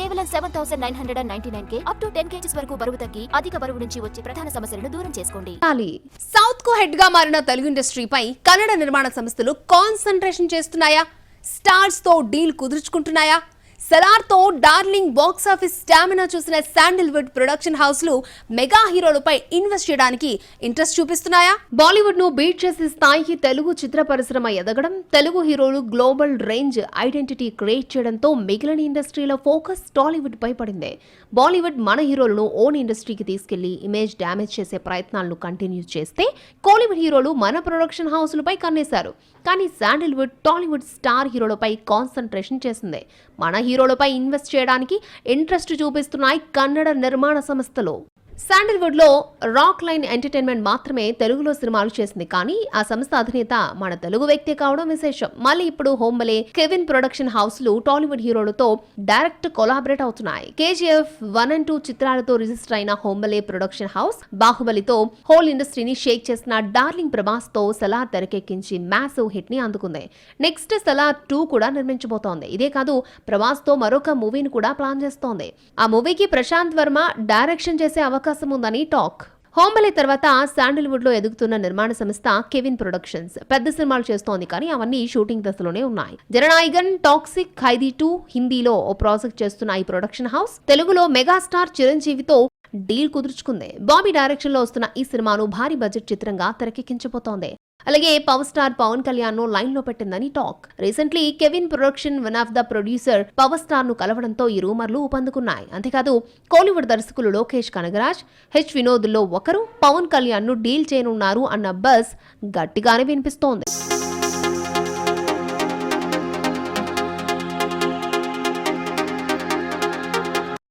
కేవలం 7,999 up to 10 kgs వరకు బరువు తగ్గి అధిక బరువు నుంచి వచ్చే ప్రధాన సమస్యలను దూరం చేసుకోండి. సౌత్ కు హెడ్ గా మారిన తెలుగు ఇండస్ట్రీపై కన్నడ నిర్మాణ సంస్థలు కాన్సంట్రేషన్ చేస్తున్నాయా? స్టార్స్ తో డీల్ కుదుర్చుకుంటున్నాయా? సలార్ తో డార్లింగ్ బాక్స్ ఆఫీస్ స్టామినా చూసిన శాండిల్వుడ్ ప్రొడక్షన్ హౌస్లు మెగా హీరోలపై ఇన్వెస్ట్ చేయడానికి ఇంట్రెస్ట్ చూపిస్తున్నాయా? బాలీవుడ్ ను బీట్ చేసే స్థాయికి తెలుగు చిత్ర పరిశ్రమ ఎదగడం, తెలుగు హీరోలు గ్లోబల్ రేంజ్ ఐడెంటిటీ క్రియేట్ చేయడంతో మిగిలిన ఇండస్ట్రీల ఫోకస్ టాలీవుడ్ పై పడింది. బాలీవుడ్ మన హీరోలను ఓన్ ఇండస్ట్రీకి తీసుకెళ్లి ఇమేజ్ డ్యామేజ్ చేసే ప్రయత్నాలను కంటిన్యూ చేస్తే, కోలీవుడ్ హీరోలు మన ప్రొడక్షన్ హౌస్లపై కన్నేశారు. కానీ శాండిల్వుడ్ టాలీవుడ్ స్టార్ హీరోలపై కాన్సంట్రేషన్ చేసింది. మన హీరోలపై ఇన్వెస్ట్ చేయడానికి ఇంట్రెస్ట్ చూపిస్తున్నాయి కన్నడ నిర్మాణ సంస్థలు. శాండిల్వుడ్ లో రాక్ లైన్ ఎంటర్టైన్మెంట్ మాత్రమే తెలుగులో సినిమాలు చేసింది. కానీ ఆ సంస్థ అధినేత మన తెలుగు వ్యక్తి కావడం విశేషం. మళ్ళీ ఇప్పుడు హోంబలే, కెవిన్ ప్రొడక్షన్ హౌస్లు టాలీవుడ్ హీరోలతో డైరెక్ట్ కొలాబరేట్ అవుతున్నాయి. KGF 1 and 2 చిత్రాలతో రిజిస్టర్ అయిన హోంబలే ప్రొడక్షన్ హౌస్ బాహుబలితో హోల్ ఇండస్ట్రీని షేక్ చేసిన డార్లింగ్ ప్రభాస్ తో సలార్ తెరకెక్కించి మ్యాసివ్ హిట్ ని అందుకుంది. నెక్స్ట్ సలార్ 2 కూడా నిర్మించబోతోంది. ఇదే కాదు, ప్రభాస్ తో మరొక మూవీని కూడా ప్లాన్ చేస్తోంది. ఆ మూవీకి ప్రశాంత్ వర్మ డైరెక్షన్ చేసే అవకాశం ఉందని టాక్. హోంబలే తర్వాత శాండిల్వుడ్ లో ఎదుగుతున్న నిర్మాణ సంస్థ కెవిన్ ప్రొడక్షన్స్ పెద్ద సినిమాలు చేస్తోంది. కానీ అవన్నీ షూటింగ్ దశలోనే ఉన్నాయి. జననాయగన్, టాక్సిక్, ఖైదీ 2 హిందీలో ఓ ప్రాజెక్ట్ చేస్తున్న ఈ ప్రొడక్షన్ హౌస్ తెలుగులో మెగాస్టార్ చిరంజీవితో డీల్ కుదుర్చుకుంది. బాబీ డైరెక్షన్ లో వస్తున్న ఈ సినిమాను భారీ బడ్జెట్ చిత్రంగా తెరకెక్కించబోతోంది. అలాగే పవర్ స్టార్ పవన్ కళ్యాణ్ ను లైన్ లో పెట్టిందని talk. Recently Kevin production one of the producer power star ను కలవడంతో ఈ రూమర్లు ఊపందుకున్నాయి. అంతేకాదు, కోలీవుడ్ దర్శకులు లోకేష్ కనగరాజ్, వినోద్ లో ఒకరు పవన్ కళ్యాణ్ ను డీల్ చేయనున్నారు అన్న బజ్ గట్టిగానే వినిపిస్తోంది.